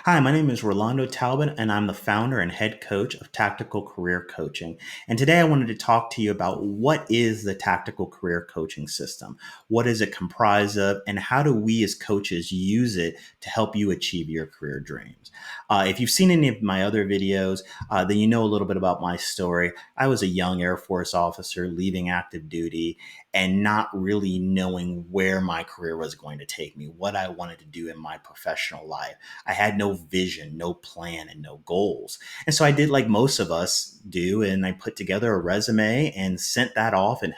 Hi, my name is Rolando Talbot, and I'm the founder and head coach of Tactical Career Coaching. And today I wanted to talk to you about what is the Tactical Career Coaching System? What is it comprised of? And how do we as coaches use it to help you achieve your career dreams? If you've seen any of my other videos, then you know a little bit about my story. I was a young Air Force officer leaving active duty and not really knowing where my career was going to take me, what I wanted to do in my professional life. I had no vision, no plan, and no goals. And so I did like most of us do, and I put together a resume and sent that off and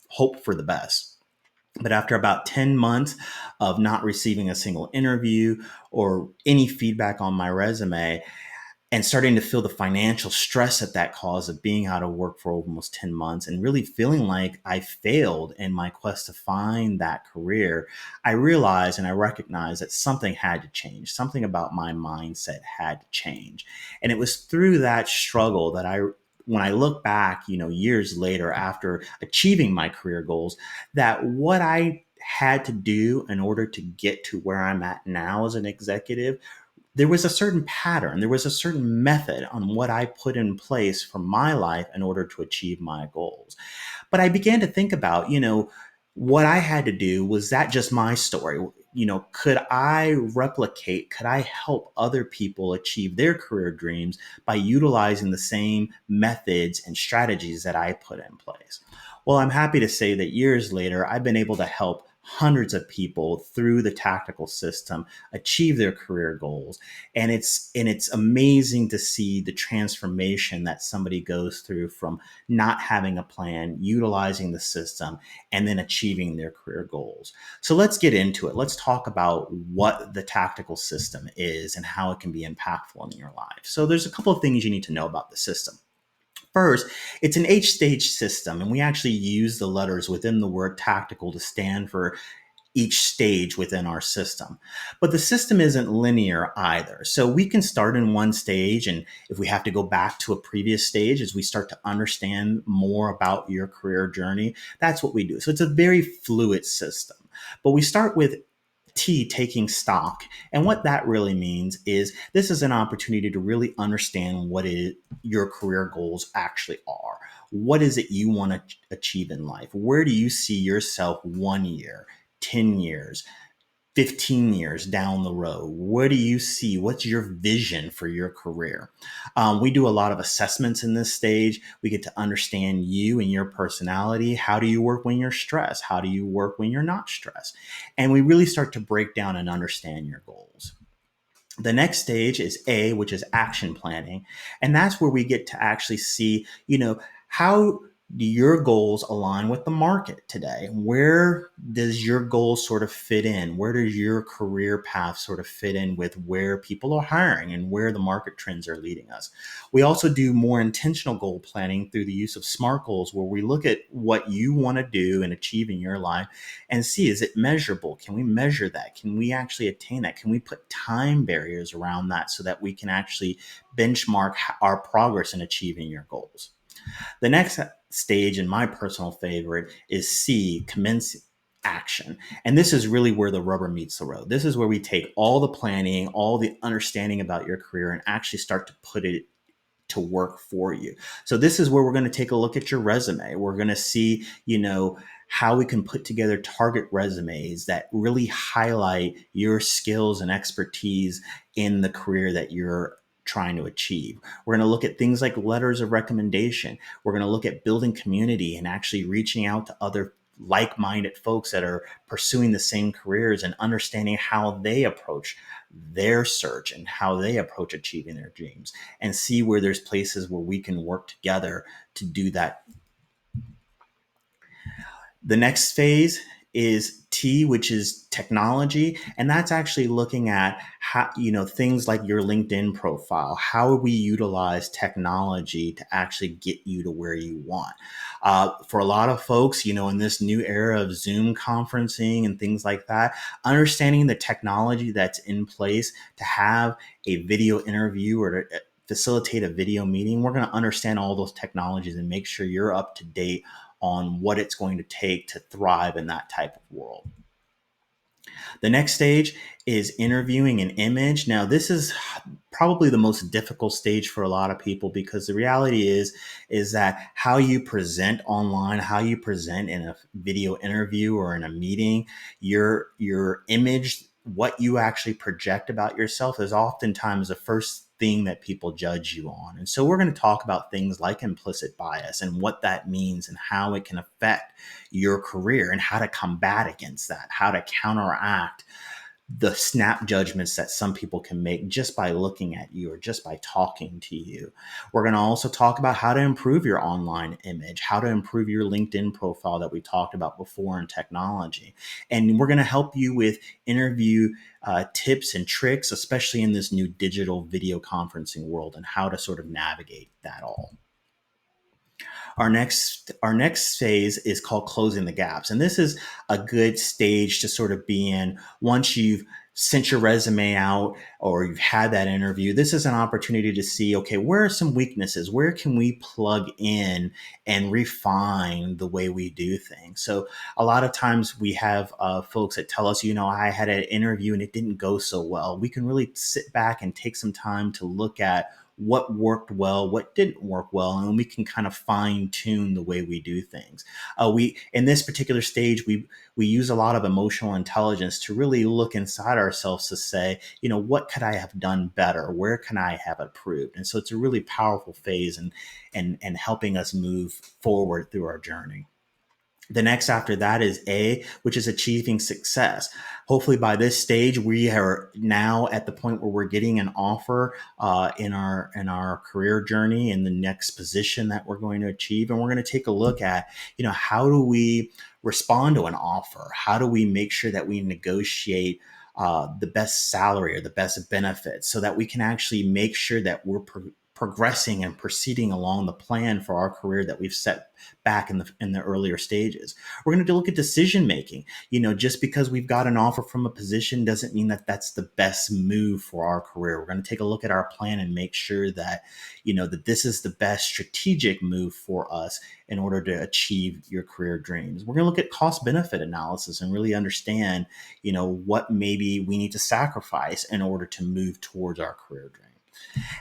hope for the best. But after about 10 months of not receiving a single interview or any feedback on my resume, and starting to feel the financial stress that caused of being out of work for almost 10 months and really feeling like I failed in my quest to find that career, I realized and I recognized that something had to change. Something about my mindset had to change. And it was through that struggle that when I look back, years later after achieving my career goals, that what I had to do in order to get to where I'm at now as an executive, there was a certain pattern, there was a certain method on what I put in place for my life in order to achieve my goals. But I began to think about, what I had to do. Was that just my story? Could I replicate, could I help other people achieve their career dreams by utilizing the same methods and strategies that I put in place? Well, I'm happy to say that years later, I've been able to help hundreds of people through the tactical system achieve their career goals, and it's amazing to see the transformation that somebody goes through from not having a plan, utilizing the system, and then achieving their career goals. So let's get into it. Let's talk about what the tactical system is and how it can be impactful in your life. So there's a couple of things you need to know about the system. First, it's an H stage system, and we actually use the letters within the word tactical to stand for each stage within our system. But the system isn't linear either. So we can start in one stage, and if we have to go back to a previous stage as we start to understand more about your career journey, that's what we do. So it's a very fluid system. But we start with T, taking stock. And what that really means is this is an opportunity to really understand your career goals actually are. What is it you want to achieve in life? Where do you see yourself 1 year, 10 years, 15 years down the road? Where do you see? What's your vision for your career? We do a lot of assessments in this stage. We get to understand you and your personality. How do you work when you're stressed? How do you work when you're not stressed? And we really start to break down and understand your goals. The next stage is A, which is action planning. And that's where we get to actually see, how do your goals align with the market today? Where does your goal sort of fit in? Where does your career path sort of fit in with where people are hiring and where the market trends are leading us? We also do more intentional goal planning through the use of SMART goals, where we look at what you want to do and achieve in your life and see, is it measurable? Can we measure that? Can we actually attain that? Can we put time barriers around that so that we can actually benchmark our progress in achieving your goals? The next stage, and my personal favorite, is C, commence action. And this is really where the rubber meets the road. This is where we take all the planning, all the understanding about your career, and actually start to put it to work for you. So this is where we're going to take a look at your resume. We're going to see, how we can put together target resumes that really highlight your skills and expertise in the career that you're trying to achieve. We're going to look at things like letters of recommendation. We're going to look at building community and actually reaching out to other like-minded folks that are pursuing the same careers and understanding how they approach their search and how they approach achieving their dreams, and see where there's places where we can work together to do that. The next phase is T, which is technology. And that's actually looking at how, things like your LinkedIn profile. How we utilize technology to actually get you to where you want. For a lot of folks, in this new era of Zoom conferencing and things like that, understanding the technology that's in place to have a video interview or to facilitate a video meeting, we're going to understand all those technologies and make sure you're up to date on what it's going to take to thrive in that type of world. The next stage is interviewing an image. Now, this is probably the most difficult stage for a lot of people because the reality is that how you present online, how you present in a video interview or in a meeting, your image, what you actually project about yourself is oftentimes the first thing that people judge you on. And so we're going to talk about things like implicit bias and what that means and how it can affect your career and how to combat against that, how to counteract the snap judgments that some people can make just by looking at you or just by talking to you. We're going to also talk about how to improve your online image, how to improve your LinkedIn profile that we talked about before in technology. And we're going to help you with interview tips and tricks, especially in this new digital video conferencing world, and how to sort of navigate that all. Our next phase is called closing the gaps, and this is a good stage to sort of be in once you've sent your resume out or you've had that interview. This is an opportunity to see, okay, where are some weaknesses? Where can we plug in and refine the way we do things? So a lot of times we have folks that tell us, I had an interview and it didn't go so well. We can really sit back and take some time to look at what worked well, what didn't work well, and we can kind of fine tune the way we do things. We in this particular stage, we use a lot of emotional intelligence to really look inside ourselves to say, what could I have done better? Where can I have improved? And so it's a really powerful phase and helping us move forward through our journey. The next after that is A, which is achieving success. Hopefully, by this stage, we are now at the point where we're getting an offer in our career journey in the next position that we're going to achieve, and we're going to take a look at how do we respond to an offer? How do we make sure that we negotiate the best salary or the best benefits so that we can actually make sure that we're progressing and proceeding along the plan for our career that we've set back in the earlier stages. We're going to look at decision making. Just because we've got an offer from a position doesn't mean that that's the best move for our career. We're going to take a look at our plan and make sure that that this is the best strategic move for us in order to achieve your career dreams. We're going to look at cost benefit analysis and really understand what maybe we need to sacrifice in order to move towards our career dream.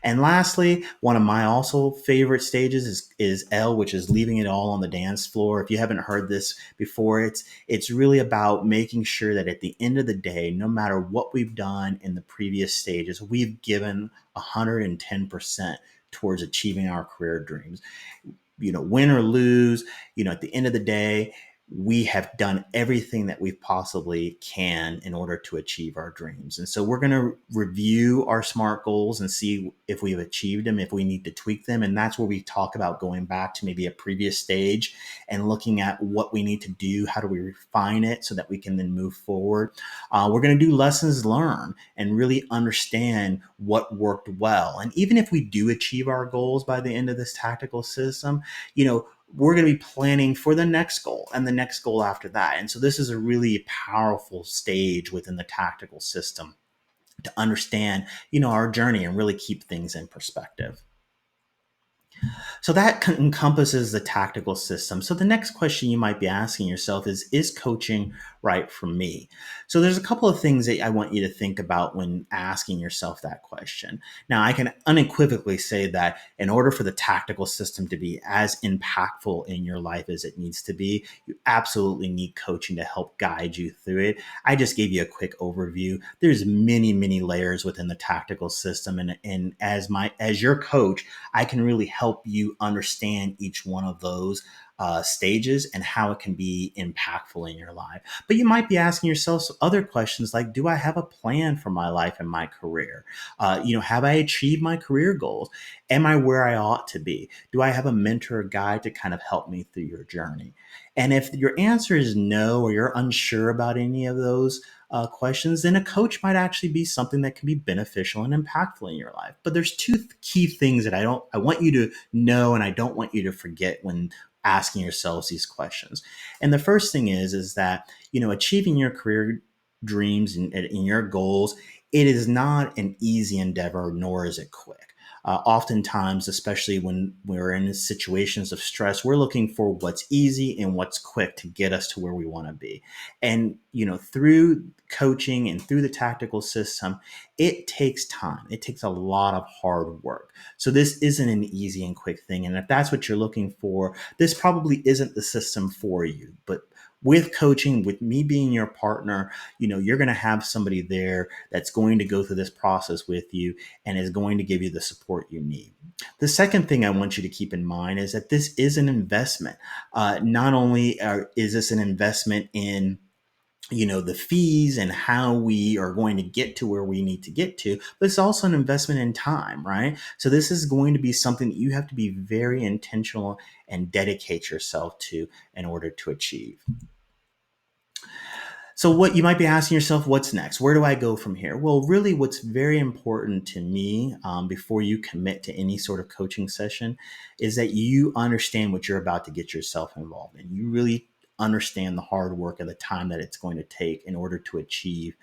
And lastly, one of my also favorite stages is L, which is leaving it all on the dance floor. If you haven't heard this before, it's really about making sure that at the end of the day, no matter what we've done in the previous stages, we've given 110% towards achieving our career dreams. Win or lose, at the end of the day, we have done everything that we possibly can in order to achieve our dreams. And so we're going to review our SMART goals and see if we've achieved them, if we need to tweak them. And that's where we talk about going back to maybe a previous stage and looking at what we need to do. How do we refine it so that we can then move forward? We're going to do lessons learned and really understand what worked well. And even if we do achieve our goals by the end of this tactical system, we're going to be planning for the next goal and the next goal after that. And so this is a really powerful stage within the tactical system to understand, our journey and really keep things in perspective. So that encompasses the tactical system. So the next question you might be asking yourself is coaching right for me? So there's a couple of things that I want you to think about when asking yourself that question. Now, I can unequivocally say that in order for the tactical system to be as impactful in your life as it needs to be, you absolutely need coaching to help guide you through it. I just gave you a quick overview. There's many, many layers within the tactical system. And as your coach, I can really help you understand each one of those stages and how it can be impactful in your life. But you might be asking yourself other questions like, do I have a plan for my life and my career? Have I achieved my career goals? Am I where I ought to be? Do I have a mentor or guide to kind of help me through your journey? And if your answer is no, or you're unsure about any of those questions, then a coach might actually be something that can be beneficial and impactful in your life. But there's two key things that I want you to know, and I don't want you to forget when asking yourselves these questions. And the first thing is that, achieving your career dreams and your goals, it is not an easy endeavor, nor is it quick. Oftentimes, especially when we're in situations of stress, we're looking for what's easy and what's quick to get us to where we want to be. And, through coaching and through the tactical system, it takes time. It takes a lot of hard work. So this isn't an easy and quick thing. And if that's what you're looking for, this probably isn't the system for you. But with coaching, with me being your partner, you're going to have somebody there that's going to go through this process with you and is going to give you the support you need. The second thing I want you to keep in mind is that this is an investment. Not only is this an investment in the fees and how we are going to get to where we need to get to, but it's also an investment in time, right? So this is going to be something that you have to be very intentional and dedicate yourself to in order to achieve. So, what you might be asking yourself, what's next? Where do I go from here? Well, really, what's very important to me before you commit to any sort of coaching session is that you understand what you're about to get yourself involved in. You really understand the hard work and the time that it's going to take in order to achieve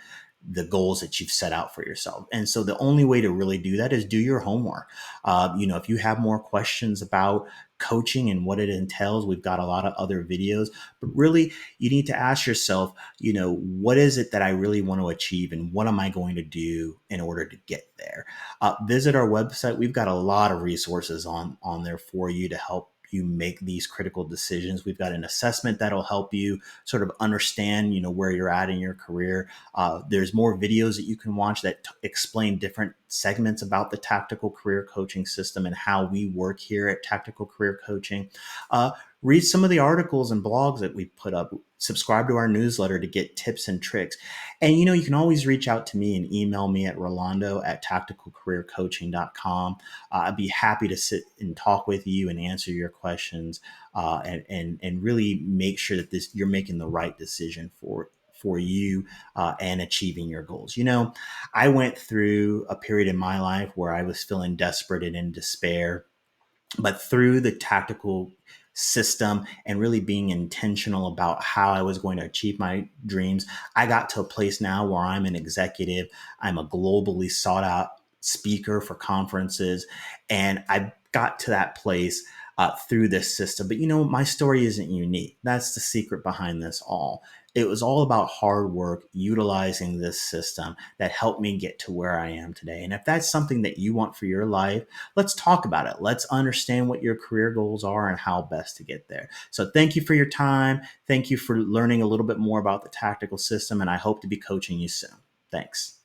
the goals that you've set out for yourself. And so the only way to really do that is do your homework. If you have more questions about coaching and what it entails, we've got a lot of other videos, but really you need to ask yourself, what is it that I really want to achieve and what am I going to do in order to get there? Visit our website. We've got a lot of resources on there for you to help you make these critical decisions. We've got an assessment that'll help you sort of understand, where you're at in your career. There's more videos that you can watch that explain different segments about the tactical career coaching system and how we work here at Tactical Career Coaching. Read some of the articles and blogs that we put up. Subscribe to our newsletter to get tips and tricks. And, you can always reach out to me and email me at rolando@tacticalcareercoaching.com. I'd be happy to sit and talk with you and answer your questions and really make sure that you're making the right decision for you and achieving your goals. I went through a period in my life where I was feeling desperate and in despair, but through the tactical system and really being intentional about how I was going to achieve my dreams, I got to a place now where I'm an executive. I'm a globally sought out speaker for conferences. And I got to that place through this system. But my story isn't unique. That's the secret behind this all. It was all about hard work, utilizing this system that helped me get to where I am today. And if that's something that you want for your life, let's talk about it. Let's understand what your career goals are and how best to get there. So thank you for your time. Thank you for learning a little bit more about the tactical system. And I hope to be coaching you soon. Thanks.